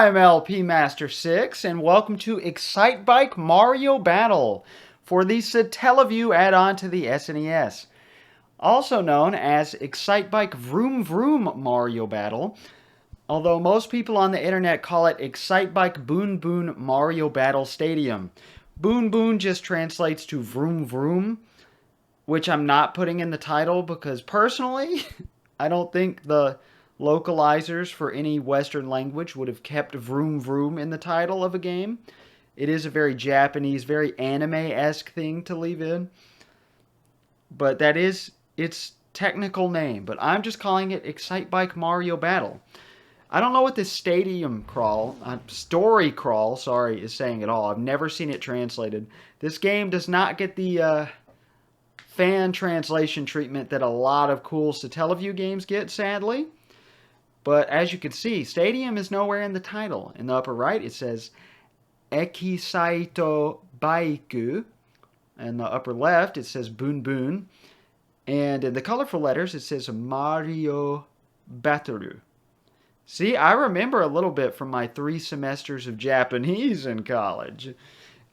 I'm LP Master 6, and welcome to Excitebike Mario Battle for the Satellaview add-on to the SNES. Also known as Excitebike Vroom-Vroom Mario Battle, although most people on the internet call it Excitebike Bunbun Mario Battle Stadium. Bunbun just translates to Vroom-Vroom, which I'm not putting in the title because personally, I don't think the localizers for any Western language would have kept Vroom-Vroom in the title of a game. It is a very Japanese, very anime-esque thing to leave in. But that is its technical name. But I'm just calling it Excitebike Mario Battle. I don't know what this story crawl, is saying at all. I've never seen it translated. This game does not get the fan translation treatment that a lot of cool Satellaview games get, sadly. But as you can see, Stadium is nowhere in the title. In the upper right, it says Excitebike. In the upper left, it says Bunbun. And in the colorful letters, it says Mario Battle. See, I remember a little bit from my 3 semesters of Japanese in college.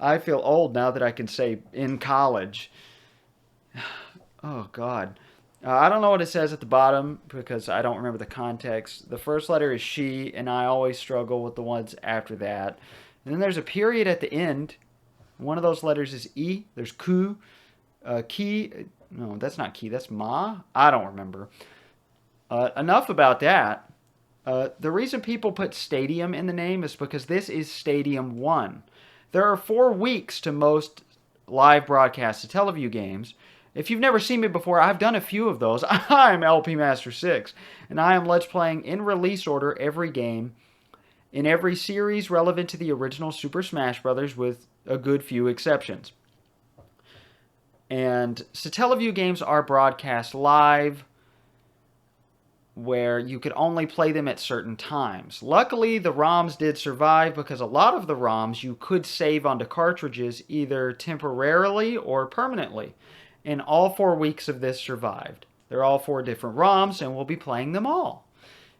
I feel old now that I can say in college. Oh, God. I don't know what it says at the bottom because I don't remember the context. The first letter is she, and I always struggle with the ones after that. And then there's a period at the end. One of those letters is E. There's ku, ki. No, that's not ki. That's ma. I don't remember. Enough about that. The reason people put Stadium in the name is because this is Stadium 1. There are 4 weeks to most live broadcasts of Satellaview games. If you've never seen me before, I've done a few of those. I'm LP Master 6, and I am Let's Playing in release order every game in every series relevant to the original Super Smash Bros. With a good few exceptions. And Satellaview games are broadcast live, where you could only play them at certain times. Luckily, the ROMs did survive because a lot of the ROMs you could save onto cartridges either temporarily or permanently. And all 4 weeks of this survived. They're all 4 different ROMs, and we'll be playing them all.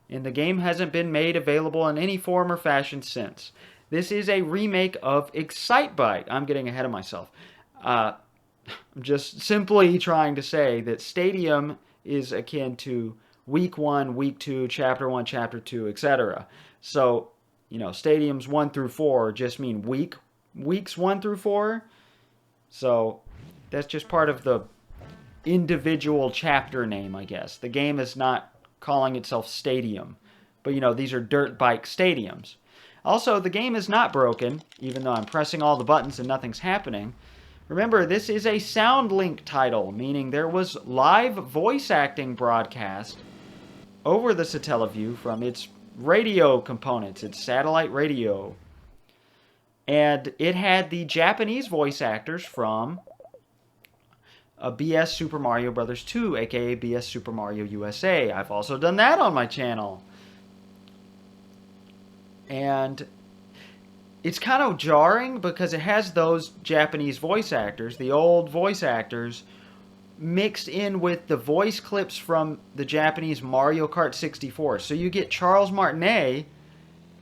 And the game hasn't been made available in any form or fashion since. This is a remake of Excitebike. I'm getting ahead of myself. I'm just simply trying to say that Stadium is akin to Week 1, Week 2, Chapter 1, Chapter 2, etc. So, Stadiums 1 through 4 just mean weeks 1 through 4. So that's just part of the individual chapter name, I guess. The game is not calling itself Stadium. But, these are dirt bike stadiums. Also, the game is not broken, even though I'm pressing all the buttons and nothing's happening. Remember, this is a sound link title, meaning there was live voice acting broadcast over the Satellaview from its radio components, its satellite radio. And it had the Japanese voice actors from BS Super Mario Bros. 2, aka BS Super Mario USA. I've also done that on my channel. And it's kind of jarring because it has those Japanese voice actors, the old voice actors, mixed in with the voice clips from the Japanese Mario Kart 64. So you get Charles Martinet,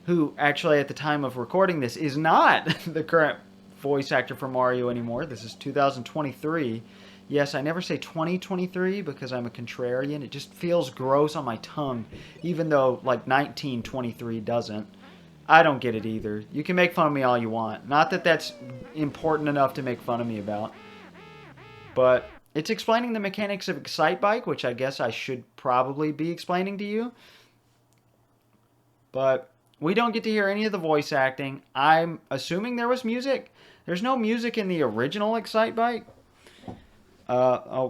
who actually at the time of recording this is not the current voice actor for Mario anymore. This is 2023. Yes, I never say 2023 because I'm a contrarian. It just feels gross on my tongue, even though like 1923 doesn't. I don't get it either. You can make fun of me all you want. Not that that's important enough to make fun of me about. But it's explaining the mechanics of Excitebike, which I guess I should probably be explaining to you. But we don't get to hear any of the voice acting. I'm assuming there was music. There's no music in the original Excitebike.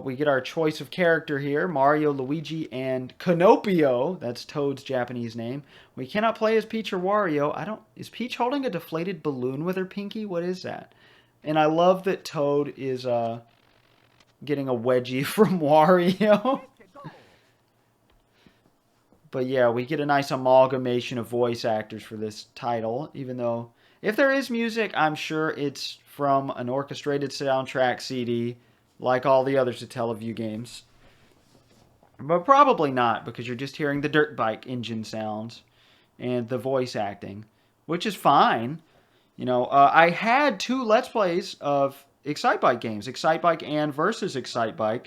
We get our choice of character here, Mario, Luigi, and Canopio. That's Toad's Japanese name. We cannot play as Peach or Wario. Is Peach holding a deflated balloon with her pinky? What is that? And I love that Toad is getting a wedgie from Wario. But yeah, we get a nice amalgamation of voice actors for this title, even though if there is music, I'm sure it's from an orchestrated soundtrack CD, like all the other Satellaview games. But probably not, because you're just hearing the dirt bike engine sounds and the voice acting. which is fine. I had two Let's Plays of Excitebike games, Excitebike and versus Excitebike.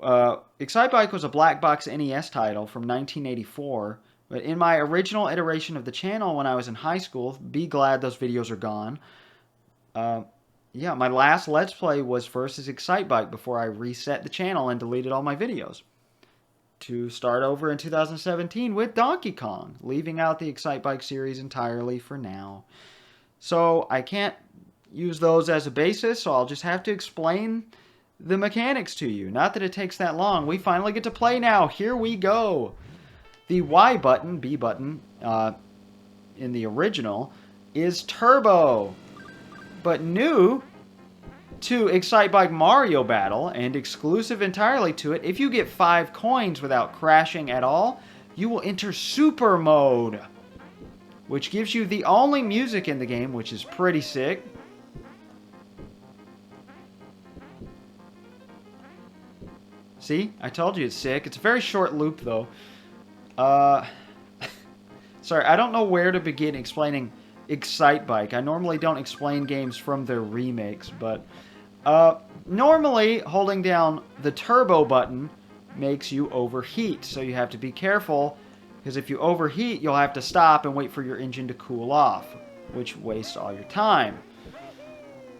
Excitebike was a black box NES title from 1984, but in my original iteration of the channel when I was in high school, be glad those videos are gone. Uh, yeah, my last Let's Play was versus Excitebike before I reset the channel and deleted all my videos to start over in 2017 with Donkey Kong, leaving out the Excitebike series entirely for now. So I can't use those as a basis, so I'll just have to explain the mechanics to you. Not that it takes that long. We finally get to play now. Here we go. The Y button, B button, in the original, is turbo. But new to Excitebike Mario Battle, and exclusive entirely to it, if you get 5 coins without crashing at all, you will enter Super Mode, which gives you the only music in the game, which is pretty sick. See? I told you it's sick. It's a very short loop, though. Sorry, I don't know where to begin explaining Excitebike. I normally don't explain games from their remakes, but normally holding down the turbo button makes you overheat, so you have to be careful, because if you overheat, you'll have to stop and wait for your engine to cool off, which wastes all your time.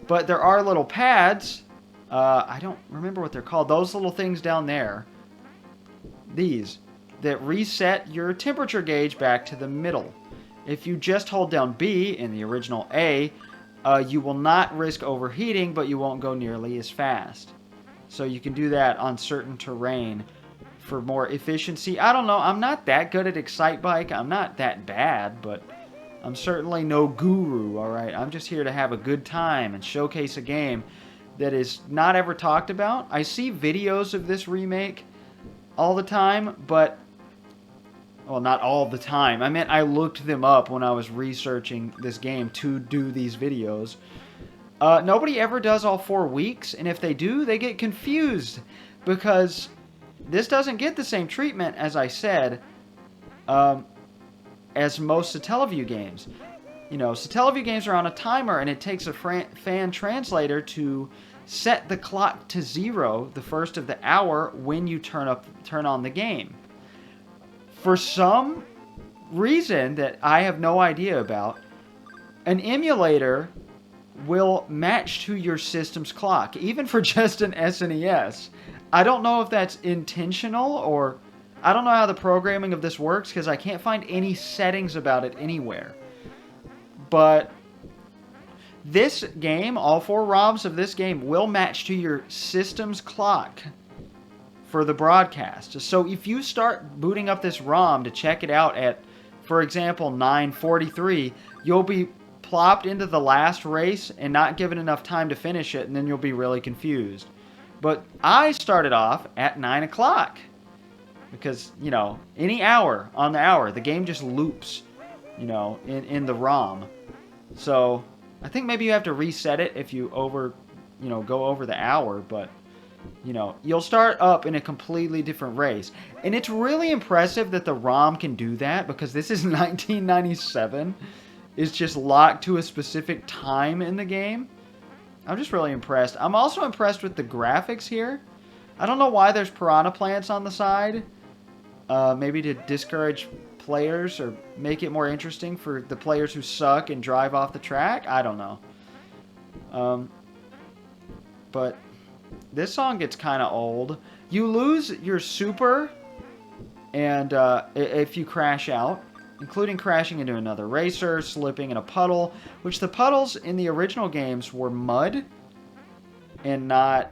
But there are little pads, I don't remember what they're called, those little things down there, these, that reset your temperature gauge back to the middle. If you just hold down B in the original A, you will not risk overheating, but you won't go nearly as fast. So you can do that on certain terrain for more efficiency. I don't know, I'm not that good at Excitebike. I'm not that bad, but I'm certainly no guru, alright? I'm just here to have a good time and showcase a game that is not ever talked about. I see videos of this remake all the time, but... well, not all the time. I meant I looked them up when I was researching this game to do these videos. Nobody ever does all 4 weeks, and if they do, they get confused, because this doesn't get the same treatment, as I said, as most Satellaview games. You know, Satellaview games are on a timer, and it takes a fan translator to set the clock to 0 the first of the hour when you turn on the game. For some reason that I have no idea about, an emulator will match to your system's clock, even for just an SNES. I don't know if that's intentional, or I don't know how the programming of this works, because I can't find any settings about it anywhere. But this game, all 4 ROMs of this game, will match to your system's clock for the broadcast. So if you start booting up this ROM to check it out at, for example, 9:43, you'll be plopped into the last race and not given enough time to finish it, and then you'll be really confused. But I started off at 9 o'clock because, you know, any hour on the hour, the game just loops, you know, in the ROM. So I think maybe you have to reset it if you go over the hour, but you know, you'll start up in a completely different race. And it's really impressive that the ROM can do that, because this is 1997. It's just locked to a specific time in the game. I'm just really impressed. I'm also impressed with the graphics here. I don't know why there's piranha plants on the side. Maybe to discourage players or make it more interesting for the players who suck and drive off the track. I don't know. But this song gets kind of old. You lose your super and if you crash out, including crashing into another racer, slipping in a puddle, which the puddles in the original games were mud and not...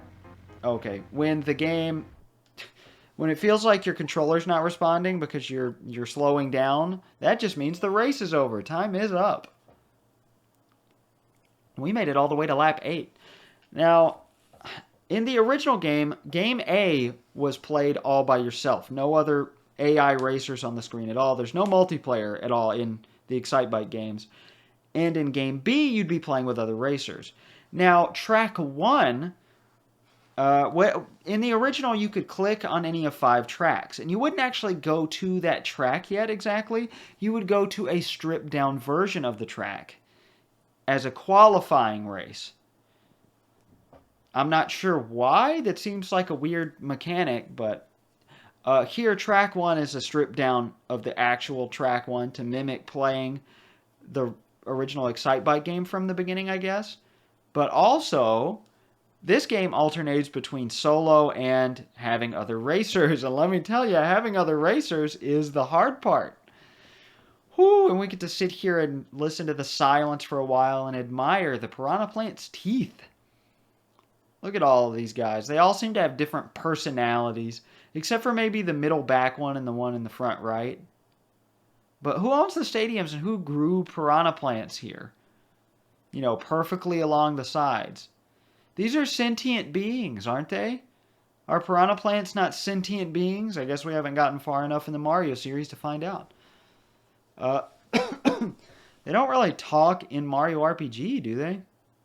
okay, when it feels like your controller's not responding because you're slowing down, that just means the race is over. Time is up. We made it all the way to lap 8. Now, in the original game, Game A was played all by yourself. No other AI racers on the screen at all. There's no multiplayer at all in the Excitebike games. And in Game B, you'd be playing with other racers. Now, Track 1 In the original, you could click on any of 5 tracks, and you wouldn't actually go to that track yet exactly. You would go to a stripped-down version of the track as a qualifying race. I'm not sure why. That seems like a weird mechanic, but here, track 1 is a stripped-down of the actual track 1 to mimic playing the original Excitebike game from the beginning, I guess. But also, this game alternates between solo and having other racers. And let me tell you, having other racers is the hard part. Whew, and we get to sit here and listen to the silence for a while and admire the piranha plant's teeth. Look at all of these guys. They all seem to have different personalities, except for maybe the middle back one and the one in the front right. But who owns the stadiums and who grew piranha plants here? You know, perfectly along the sides. These are sentient beings, aren't they? Are piranha plants not sentient beings? I guess we haven't gotten far enough in the Mario series to find out. They don't really talk in Mario RPG, do they?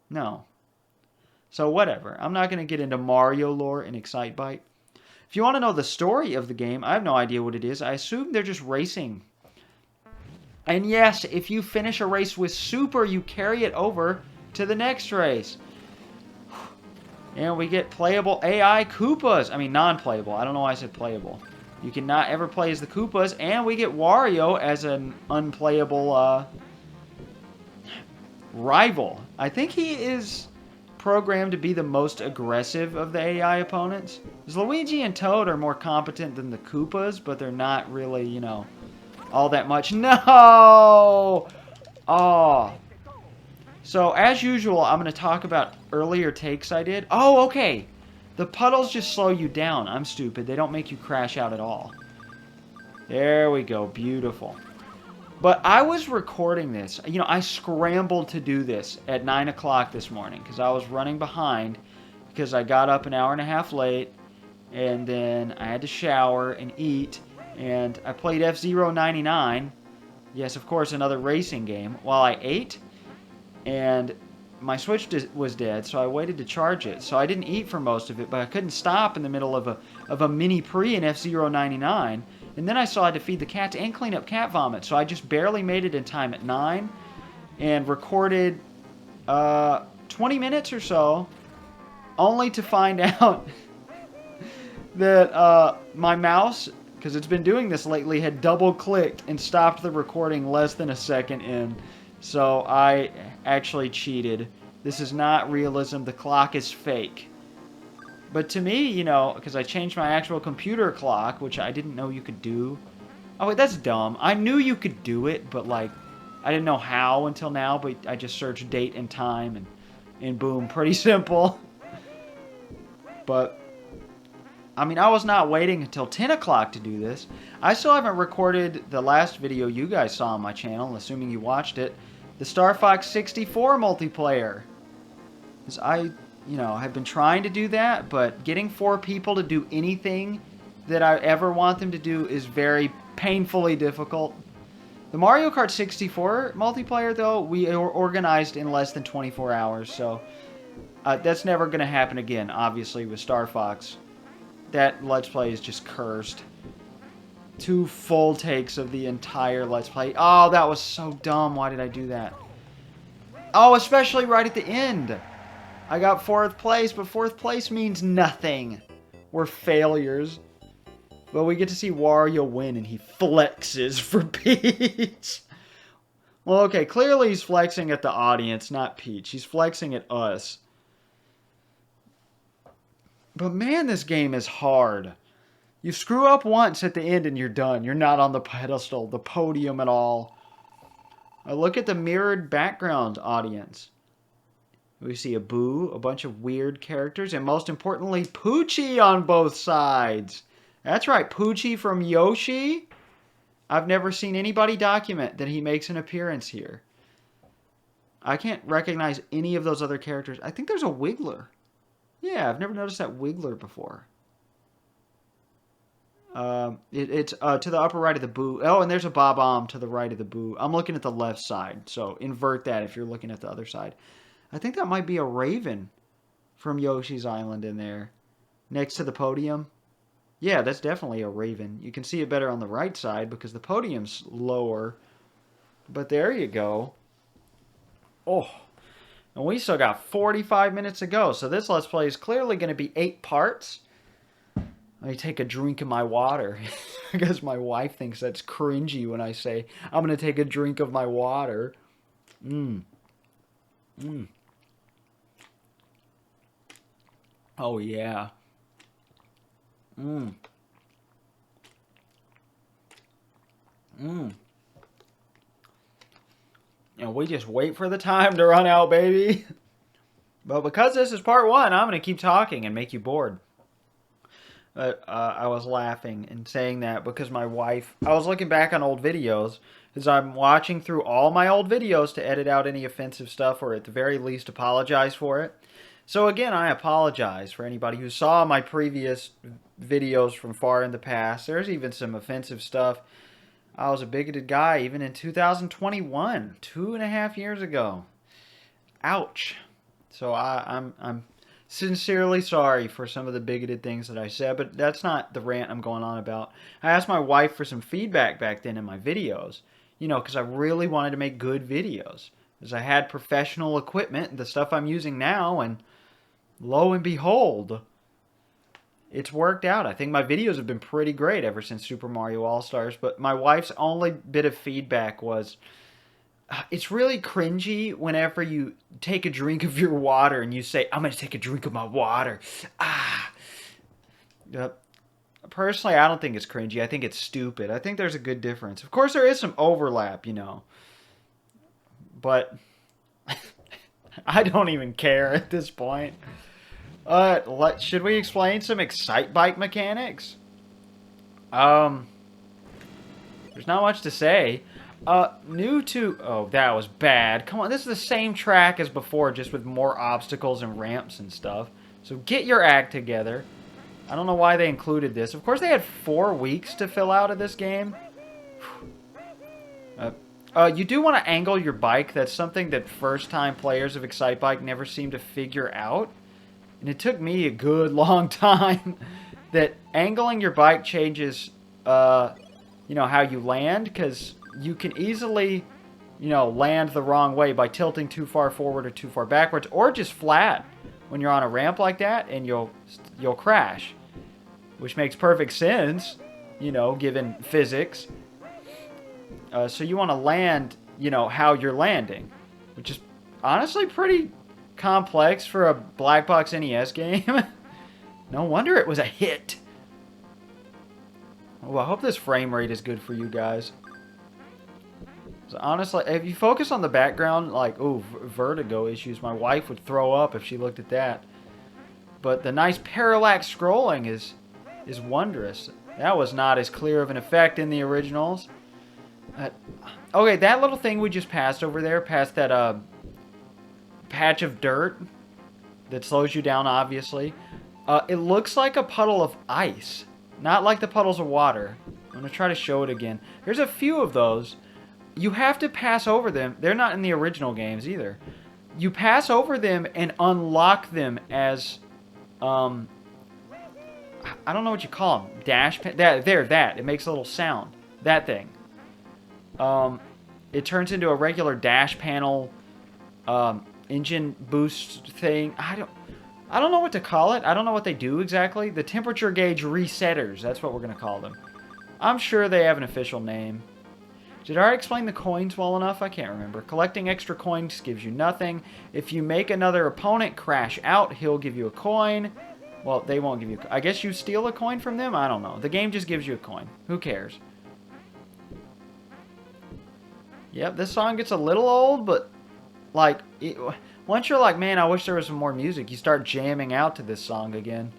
No. So whatever. I'm not going to get into Mario lore in Excitebike. If you want to know the story of the game, I have no idea what it is. I assume they're just racing. And yes, if you finish a race with Super, you carry it over to the next race. And we get playable AI Koopas. I mean, non-playable. I don't know why I said playable. You cannot ever play as the Koopas. And we get Wario as an unplayable rival. I think he is programmed to be the most aggressive of the AI opponents. Because Luigi and Toad are more competent than the Koopas, but they're not really, you know, all that much. No! Oh. So, as usual, I'm going to talk about earlier takes I did. Oh, okay. The puddles just slow you down. I'm stupid. They don't make you crash out at all. There we go. Beautiful. But I was recording this. You know, I scrambled to do this at 9 o'clock this morning because I was running behind because I got up an hour and a half late and then I had to shower and eat and I played F-Zero 99. Yes, of course, another racing game while I ate. And my Switch was dead, so I waited to charge it. So I didn't eat for most of it, but I couldn't stop in the middle of a mini pre in F-Zero 99. And then I saw I had to feed the cats and clean up cat vomit. So I just barely made it in time at 9 and recorded 20 minutes or so, only to find out that my mouse, because it's been doing this lately, had double-clicked and stopped the recording less than a second in. So I actually cheated. This is not realism. The clock is fake. But to me, you know, because I changed my actual computer clock, which I didn't know you could do. Oh, wait, that's dumb. I knew you could do it, but, like, I didn't know how until now. But I just searched date and time, and boom, pretty simple. But, I mean, I was not waiting until 10 o'clock to do this. I still haven't recorded the last video you guys saw on my channel, assuming you watched it. The Star Fox 64 multiplayer. Because I, you know, have been trying to do that, but getting 4 people to do anything that I ever want them to do is very painfully difficult. The Mario Kart 64 multiplayer, though, we organized in less than 24 hours, so that's never going to happen again, obviously, with Star Fox. That Let's Play is just cursed. 2 full takes of the entire Let's Play. Oh, that was so dumb. Why did I do that? Oh, especially right at the end. I got 4th place, but 4th place means nothing. We're failures. But we get to see Wario win, and he flexes for Peach. Well, okay, clearly he's flexing at the audience, not Peach. He's flexing at us. But man, this game is hard. You screw up once at the end and you're done. You're not on the pedestal, the podium at all. Look at the mirrored background audience. We see a Boo, a bunch of weird characters, and most importantly, Poochie on both sides. That's right, Poochie from Yoshi. I've never seen anybody document that he makes an appearance here. I can't recognize any of those other characters. I think there's a Wiggler. Yeah, I've never noticed that Wiggler before. It's to the upper right of the Boo. Oh, and there's a Bob-omb to the right of the Boo. I'm looking at the left side, so invert that if you're looking at the other side. I think that might be a Raven from Yoshi's Island in there. next to the podium. Yeah, that's definitely a raven. You can see it better on the right side because the podium's lower. But there you go. Oh, and we still got 45 minutes to go. So this Let's Play is clearly going to be 8 parts. Let me take a drink of my water. Because my wife thinks that's cringy when I say, I'm going to take a drink of my water. Mmm. Mmm. Oh, yeah. Mmm. Mmm. And we just wait for the time to run out, baby. But because this is part 1, I'm going to keep talking and make you bored. I was laughing and saying that because my wife... I was looking back on old videos as I'm watching through all my old videos to edit out any offensive stuff or at the very least apologize for it. So again, I apologize for anybody who saw my previous videos from far in the past. There's even some offensive stuff. I was a bigoted guy even in 2021, 2.5 years ago. Ouch. So I'm sincerely sorry for some of the bigoted things that I said, but that's not the rant I'm going on about. I asked my wife for some feedback back then in my videos, you know, because I really wanted to make good videos. Because I had professional equipment, the stuff I'm using now, and lo and behold, it's worked out. I think my videos have been pretty great ever since Super Mario All-Stars, but my wife's only bit of feedback was, it's really cringy whenever you take a drink of your water and you say, I'm going to take a drink of my water. Personally, I don't think it's cringy. I think it's stupid. I think there's a good difference. Of course, there is some overlap, you know. But I don't even care at this point. Should we explain some Excitebike mechanics? There's not much to say. New to... Oh, that was bad. Come on, this is the same track as before, just with more obstacles and ramps and stuff. So get your act together. I don't know why they included this. Of course, they had 4 weeks to fill out of this game. You do want to angle your bike. That's something that first-time players of Excitebike never seem to figure out. And it took me a good long time. That angling your bike changes, you know, how you land. Because you can easily, you know, land the wrong way by tilting too far forward or too far backwards. Or just flat when you're on a ramp like that. And you'll crash. Which makes perfect sense, you know, given physics. So you want to land, you know, how you're landing. Which is honestly pretty complex for a Black Box NES game. No wonder it was a hit. Oh, I hope this frame rate is good for you guys. So honestly, if you focus on the background, like, oh, vertigo issues, my wife would throw up if she looked at that. But the nice parallax scrolling is wondrous. That was not as clear of an effect in the originals. Okay, that little thing we just passed over there, past that patch of dirt that slows you down, obviously. It looks like a puddle of ice, not like the puddles of water. I'm going to try to show it again. There's a few of those. You have to pass over them. They're not in the original games either. You pass over them and unlock them as, I don't know what you call them. Dash pan. That. It makes a little sound. That thing. It turns into a regular dash panel, engine boost thing. I don't know what to call it. I don't know what they do exactly. The temperature gauge resetters. That's what we're going to call them. I'm sure they have an official name. Did I explain the coins well enough? I can't remember. Collecting extra coins gives you nothing. If you make another opponent crash out, he'll give you a coin. Well, they won't give you... I guess you steal a coin from them? I don't know. The game just gives you a coin. Who cares? Yep, this song gets a little old, but... Like, once you're like, man, I wish there was some more music, you start jamming out to this song again.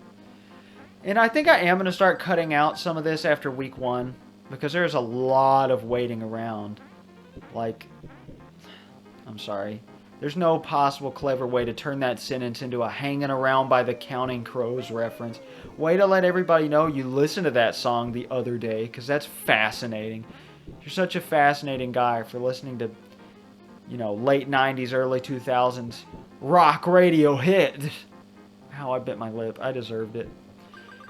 And I think I am going to start cutting out some of this after week 1. Because there's a lot of waiting around. Like, I'm sorry. There's no possible clever way to turn that sentence into a hanging around by the counting crows reference. Way to let everybody know you listened to that song the other day. Because that's fascinating. You're such a fascinating guy for listening to, you know, late 90s, early 2000s rock radio hit. Ow, I bit my lip. I deserved it.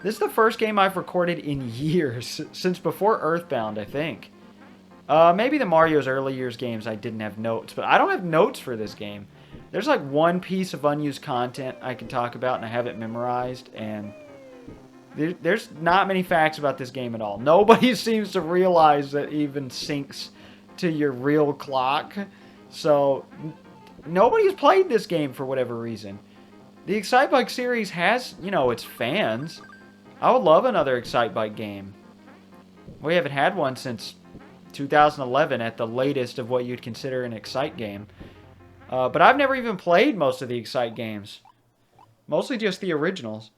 This is the first game I've recorded in years, since before Earthbound, I think. Maybe the Mario's early years games I didn't have notes, but I don't have notes for this game. There's like one piece of unused content I can talk about, and I have it memorized, and there's not many facts about this game at all. Nobody seems to realize that it even syncs to your real clock, so nobody's played this game for whatever reason. The Excitebike series has, you know, its fans. I would love another Excitebike game. We haven't had one since 2011 at the latest of what you'd consider an Excite game. But I've never even played most of the Excite games. Mostly just the originals.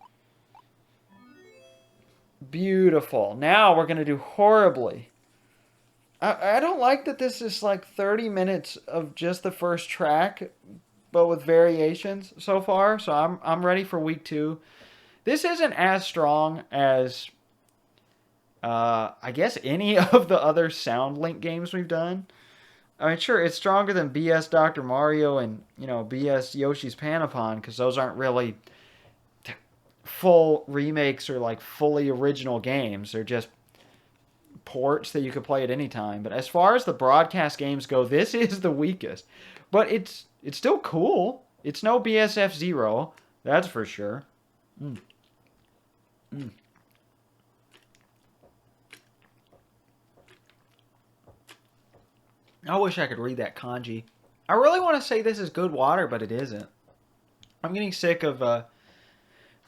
Beautiful. Now we're going to do horribly. I don't like that this is like 30 minutes of just the first track, but with variations so far. So I'm ready for week 2. This isn't as strong as, I guess, any of the other SoundLink games we've done. I mean, sure, it's stronger than BS Dr. Mario and, you know, BS Yoshi's Panapon, because those aren't really full remakes or, like, fully original games. They're just ports that you could play at any time. But as far as the broadcast games go, this is the weakest. But it's still cool. It's no BSF Zero, that's for sure. I wish I could read that kanji. I really want to say this is good water, but it isn't. I'm getting sick of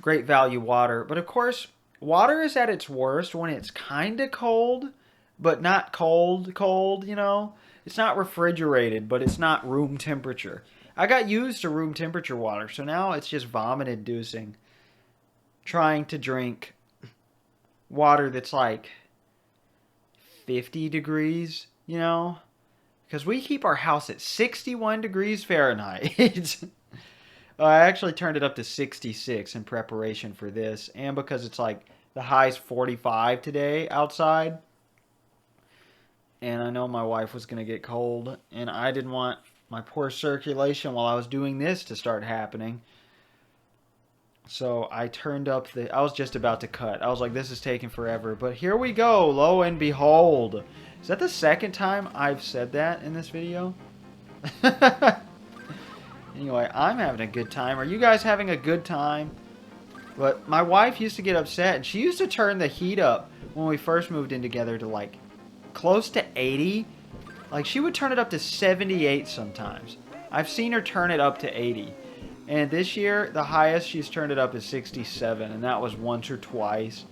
great value water. But of course, water is at its worst when it's kind of cold, but not cold, you know? It's not refrigerated, but it's not room temperature. I got used to room temperature water, so now it's just vomit-inducing. Trying to drink water that's like 50 degrees, you know? Because we keep our house at 61 degrees Fahrenheit. I actually turned it up to 66 in preparation for this. And because it's like the high's 45 today outside. And I know my wife was going to get cold. And I didn't want my poor circulation while I was doing this to start happening. So I turned up I was just about to cut. I was like, this is taking forever. But here we go, lo and behold. Is that the second time I've said that in this video? Anyway, I'm having a good time. Are you guys having a good time? But my wife used to get upset, and she used to turn the heat up when we first moved in together to like close to 80. Like she would turn it up to 78 sometimes. I've seen her turn it up to 80. And this year, the highest she's turned it up is 67, and that was once or twice.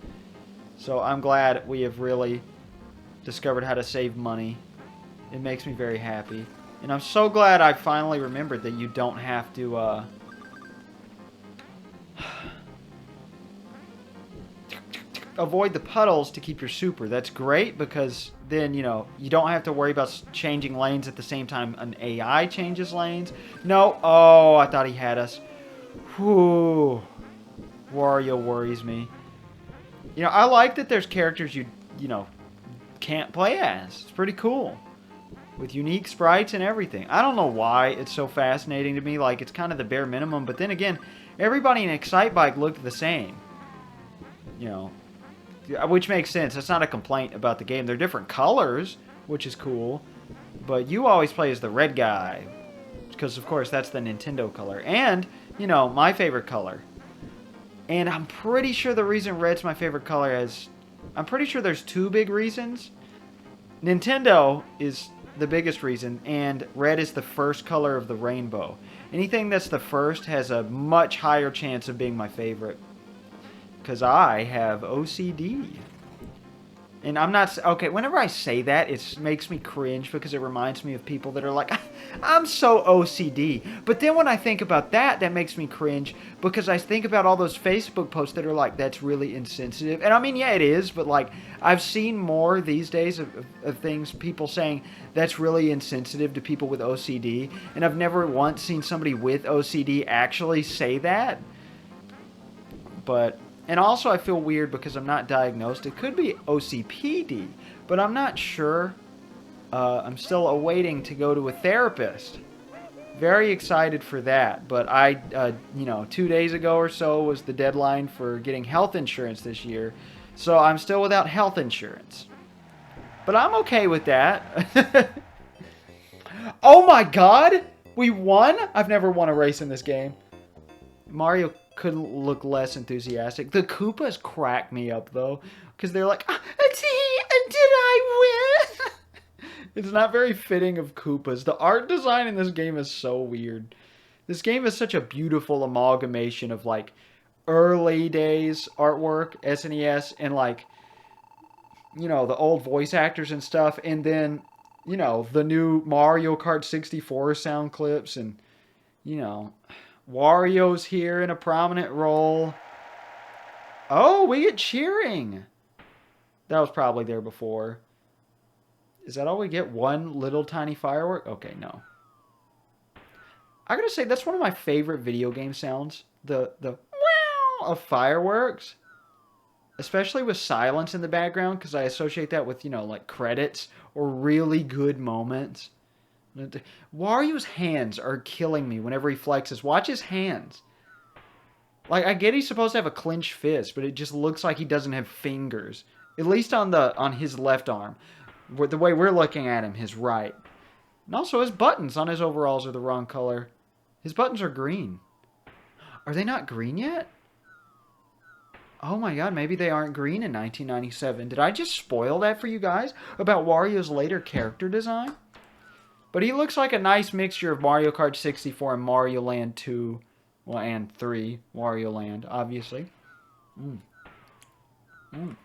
So I'm glad we have really discovered how to save money. It makes me very happy. And I'm so glad I finally remembered that you don't have to, avoid the puddles to keep your super. That's great because then, you know, you don't have to worry about changing lanes at the same time an AI changes lanes. No. Oh, I thought he had us. Whew. Wario worries me. You know, I like that there's characters you know, can't play as. It's pretty cool. With unique sprites and everything. I don't know why it's so fascinating to me. Like, it's kind of the bare minimum. But then again, everybody in Excitebike looked the same. You know, which makes sense. That's not a complaint about the game. They're different colors, which is cool. But you always play as the red guy. Because, of course, that's the Nintendo color. And, you know, my favorite color. And I'm pretty sure the reason red's my favorite color is... I'm pretty sure there's two big reasons. Nintendo is the biggest reason, and red is the first color of the rainbow. Anything that's the first has a much higher chance of being my favorite. Because I have OCD. And I'm not... Okay, whenever I say that, it makes me cringe because it reminds me of people that are like, I'm so OCD. But then when I think about that, that makes me cringe because I think about all those Facebook posts that are like, that's really insensitive. And I mean, yeah, it is, but like, I've seen more these days of things, people saying that's really insensitive to people with OCD. And I've never once seen somebody with OCD actually say that. But... And also I feel weird because I'm not diagnosed. It could be OCPD, but I'm not sure. I'm still awaiting to go to a therapist. Very excited for that. But you know, 2 days ago or so was the deadline for getting health insurance this year. So I'm still without health insurance. But I'm okay with that. Oh my god! We won? I've never won a race in this game. Mario couldn't look less enthusiastic. The Koopas crack me up, though. Because they're like, ah, did I win? It's not very fitting of Koopas. The art design in this game is so weird. This game is such a beautiful amalgamation of, like, early days artwork, SNES, and, like, you know, the old voice actors and stuff, and then, you know, the new Mario Kart 64 sound clips, and, you know, Wario's here in a prominent role. Oh, we get cheering. That was probably there before. Is that all we get? One little tiny firework? Okay, no. I gotta say, that's one of my favorite video game sounds. The wow of fireworks. Especially with silence in the background, because I associate that with, you know, like credits or really good moments. Wario's hands are killing me whenever he flexes. Watch his hands. Like, I get he's supposed to have a clenched fist, but it just looks like he doesn't have fingers. At least on his left arm. The way we're looking at him, his right. And also his buttons on his overalls are the wrong color. His buttons are green. Are they not green yet? Oh my god, maybe they aren't green in 1997. Did I just spoil that for you guys about Wario's later character design? But he looks like a nice mixture of Mario Kart 64 and Mario Land 2. Well, and 3. Wario Land, obviously. Mm. Mm.